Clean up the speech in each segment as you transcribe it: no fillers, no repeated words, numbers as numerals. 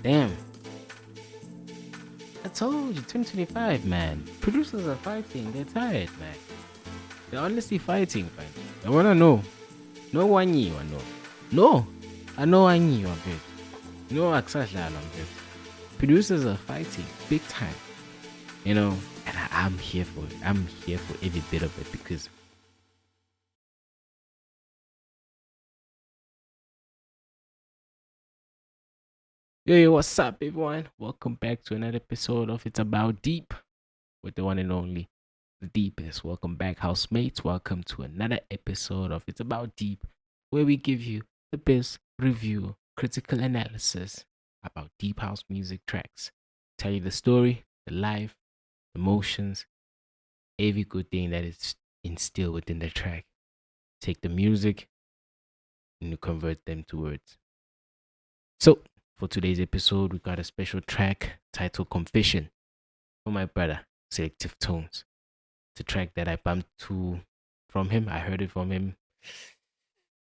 Damn, I told you, 2025, man. Producers are fighting. They're tired, man. They're honestly fighting, man. I wanna know. No one you know. No, I know I knew a bit. No access on bit. Producers are fighting big time, and I'm here for it. I'm here for every bit of it because yo, what's up, everyone? Welcome back to another episode of It's About Deep with the one and only, the deepest. Welcome back, housemates. Welcome to another episode of It's About Deep, where we give you the best review, critical analysis about deep house music tracks. Tell you the story, the life, the emotions, every good thing that is instilled within the track. Take the music and you convert them to words. So, for today's episode, we got a special track titled Confession from my brother, Slctvtones. It's a track that I bumped to from him. I heard it from him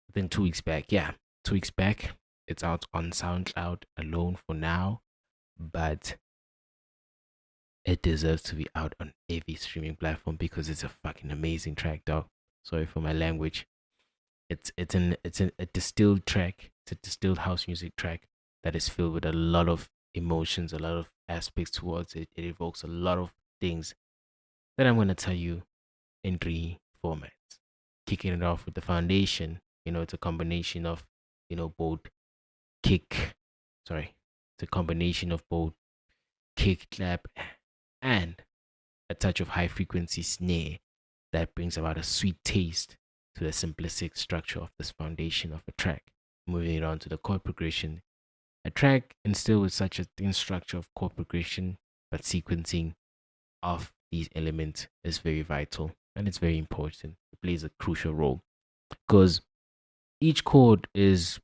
within 2 weeks back. Yeah, 2 weeks back. It's out on SoundCloud alone for now, but it deserves to be out on every streaming platform because it's a fucking amazing track, dog. Sorry for my language. It's a distilled track. It's a distilled house music track that is filled with a lot of emotions, a lot of aspects towards it. It evokes a lot of things that I'm gonna tell you in three formats. Kicking it off with the foundation, it's a combination of, both kick, sorry, it's a combination of both kick, clap, and a touch of high frequency snare that brings about a sweet taste to the simplistic structure of this foundation of a track. Moving it on to the chord progression. A track instilled with such a thin structure of chord progression, but sequencing of these elements is very vital and it's very important. It plays a crucial role because each chord is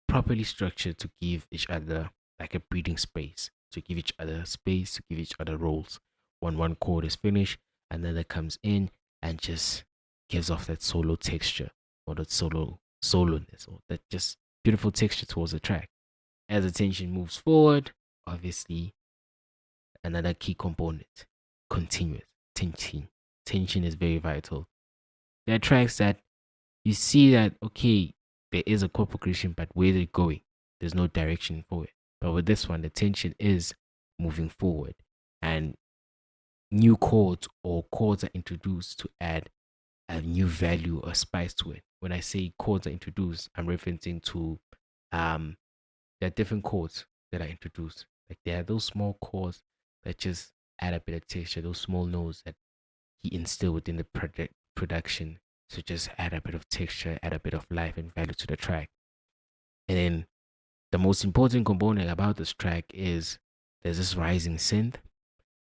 properly structured to give each other like a breathing space, to give each other space, to give each other roles. When one chord is finished, another comes in and just gives off that solo texture or that soloness or that just beautiful texture towards the track. As the tension moves forward, obviously another key component, continuous tension. Tension is very vital. There are tracks that you see that okay, there is a chord progression, but where they're going, there's no direction for it. But with this one, the tension is moving forward, and new chords or chords are introduced to add a new value or spice to it. When I say chords are introduced, I'm referencing to there are different chords that are introduced. Like there are those small chords that just add a bit of texture, those small notes that he instilled within the project production to just add a bit of texture, add a bit of life and value to the track. And then the most important component about this track is there's this rising synth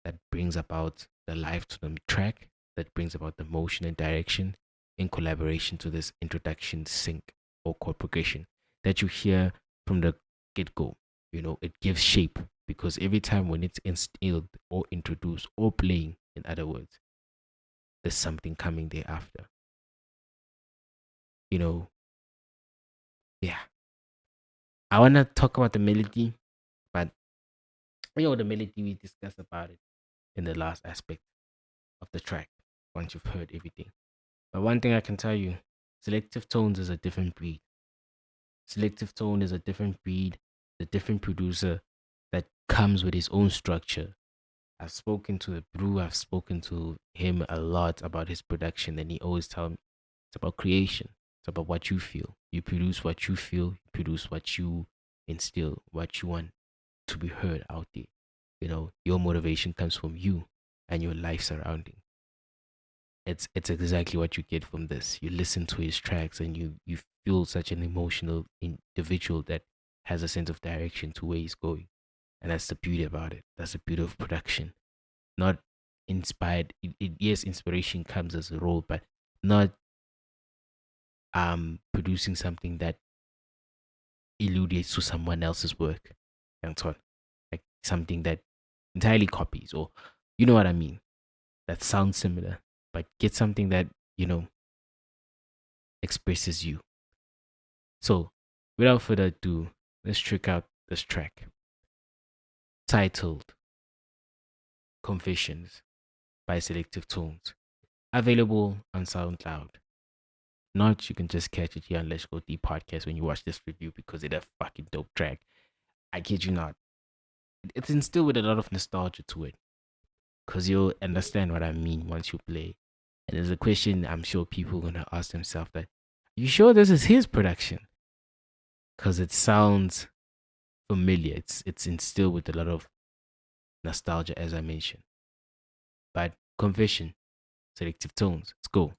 that brings about the life to the track, that brings about the motion and direction in collaboration to this introduction sync or chord progression that you hear from the get go. It gives shape because every time when it's instilled or introduced or playing, in other words, there's something coming thereafter. You know, yeah. I wanna talk about the melody, but the melody we discussed about it in the last aspect of the track once you've heard everything. But one thing I can tell you, Slctvtones is a different breed. Slctv is a different breed, a different producer that comes with his own structure. I've spoken to the brew, I've spoken to him a lot about his production, and he always tells me it's about creation. It's about what you feel. You produce what you feel, you produce what you instill, what you want to be heard out there. Your motivation comes from you and your life surrounding. It's exactly what you get from this. You listen to his tracks and you feel such an emotional individual that has a sense of direction to where he's going. And that's the beauty about it. That's the beauty of production. Not inspired. Yes, inspiration comes as a role, but not producing something that alludes to someone else's work and so on. Like something that entirely copies, or you know what I mean, that sounds similar, but get something that expresses you. So without further ado, let's check out this track titled Confessions by Slctvtones, available on SoundCloud. Not you can just catch it here on Let's Go Deep podcast when you watch this review because it's a fucking dope track. I kid you not. It's instilled with a lot of nostalgia to it because you'll understand what I mean once you play. And there's a question I'm sure people are going to ask themselves that, you sure this is his production? Because it sounds familiar. It's instilled with a lot of nostalgia, as I mentioned. But Confession, Slctvtones. Let's go.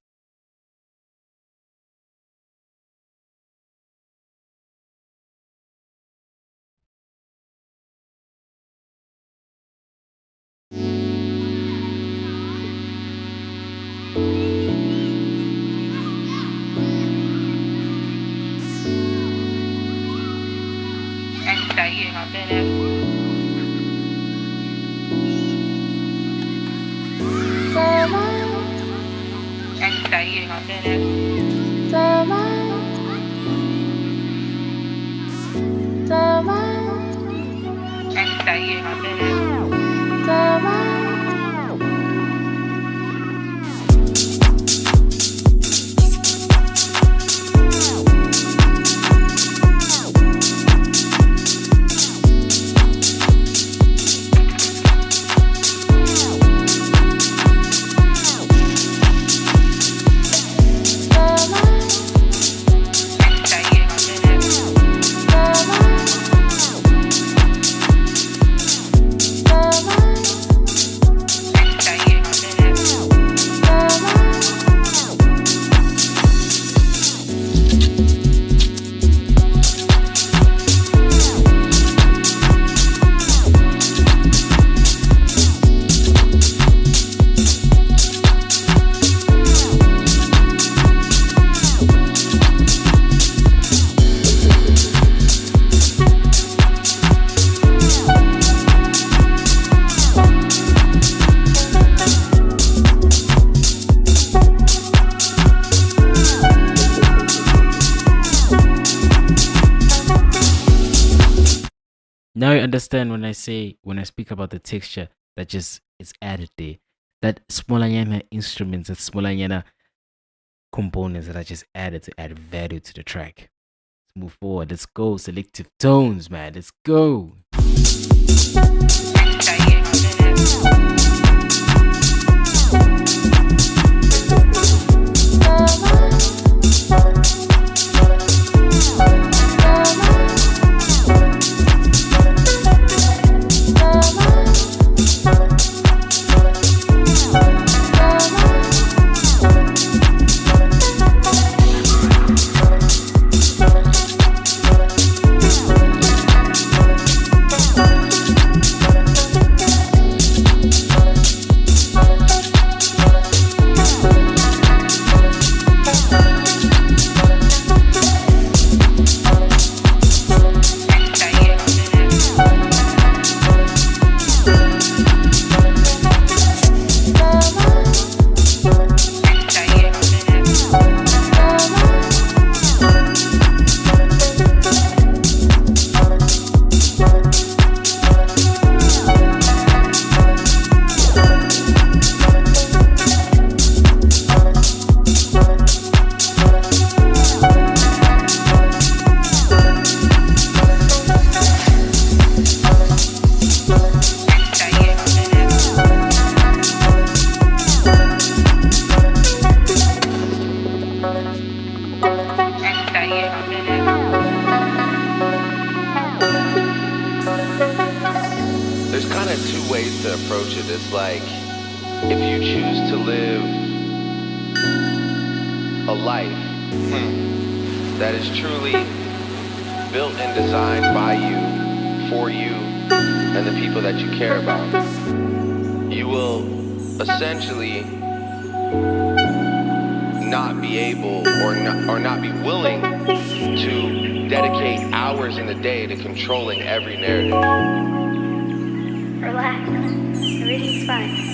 Now you understand when I speak about the texture that just is added there. That smallanyana instruments, that smallanyana components that are just added to add value to the track. Let's move forward. Let's go. Slctvtones, man. Let's go. There's kind of two ways to approach it. It's like, if you choose to live a life that is truly built and designed by you, for you, and the people that you care about, you will essentially not be able or not be willing to dedicate hours in the day to controlling every narrative. Relax. Everything's fine.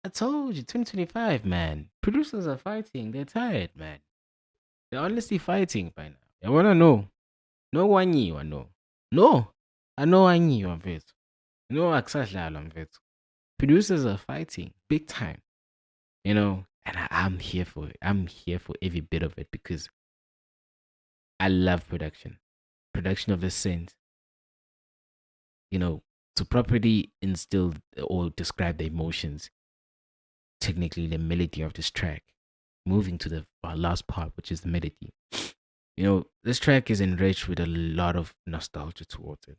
I told you, 2025, man. Producers are fighting. They're tired, man. They're honestly fighting by now. I wanna know. No one you I know. No. I know I knew of it. No access of it. Producers are fighting big time. And I'm here for it. I'm here for every bit of it because I love production. Production of the synth, to properly instill or describe the emotions, technically the melody of this track. Moving to the last part, which is the melody. This track is enriched with a lot of nostalgia towards it.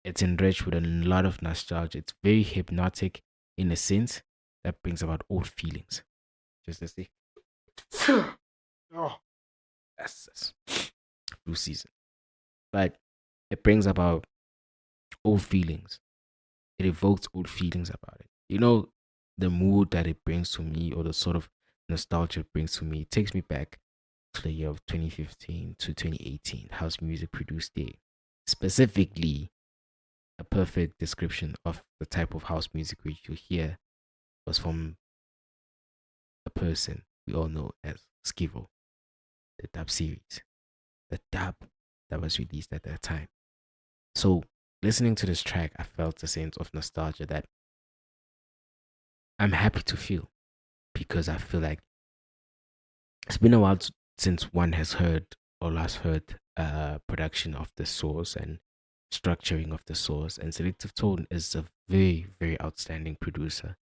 It's enriched with a lot of nostalgia. It's very hypnotic in a sense that brings about old feelings. Just to see. Oh, that's flu season. But it brings about old feelings. It evokes old feelings about it. The mood that it brings to me or the sort of nostalgia it brings to me, it takes me back to the year of 2015 to 2018, house music produced there. Specifically, a perfect description of the type of house music which you hear was from a person we all know as Skivo, the dub series, the dub that was released at that time. So, listening to this track, I felt a sense of nostalgia that I'm happy to feel because I feel like it's been a while since one has heard or last heard production of the source and structuring of the source. And Slctvtone is a very, very outstanding producer.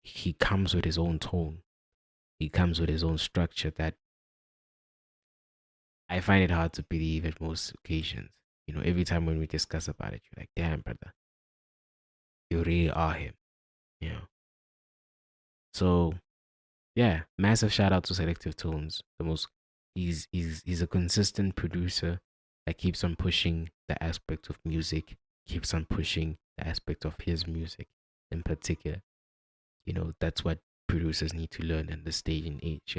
He comes with his own tone. He comes with his own structure that I find it hard to believe at most occasions. Every time when we discuss about it, you're like, damn, brother, you really are him. You know. So yeah, massive shout out to Slctvtones. He's a consistent producer that keeps on pushing the aspect of music, keeps on pushing the aspect of his music in particular. That's what producers need to learn in the stage and age,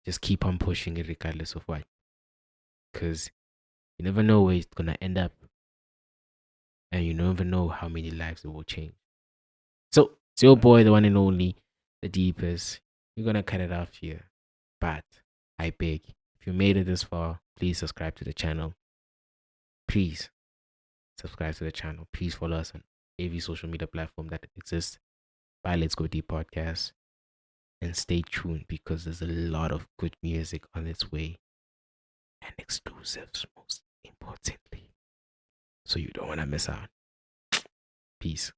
Just keep on pushing it regardless of what. Because you never know where it's gonna end up. And you never know how many lives it will change. So it's your boy, the one and only, the deepest. We're gonna cut it off here. But I beg, if you made it this far, please subscribe to the channel. Please subscribe to the channel. Please follow us on every social media platform that exists by Let's Go Deep Podcast. And stay tuned because there's a lot of good music on its way and exclusives, most importantly. So you don't want to miss out. Peace.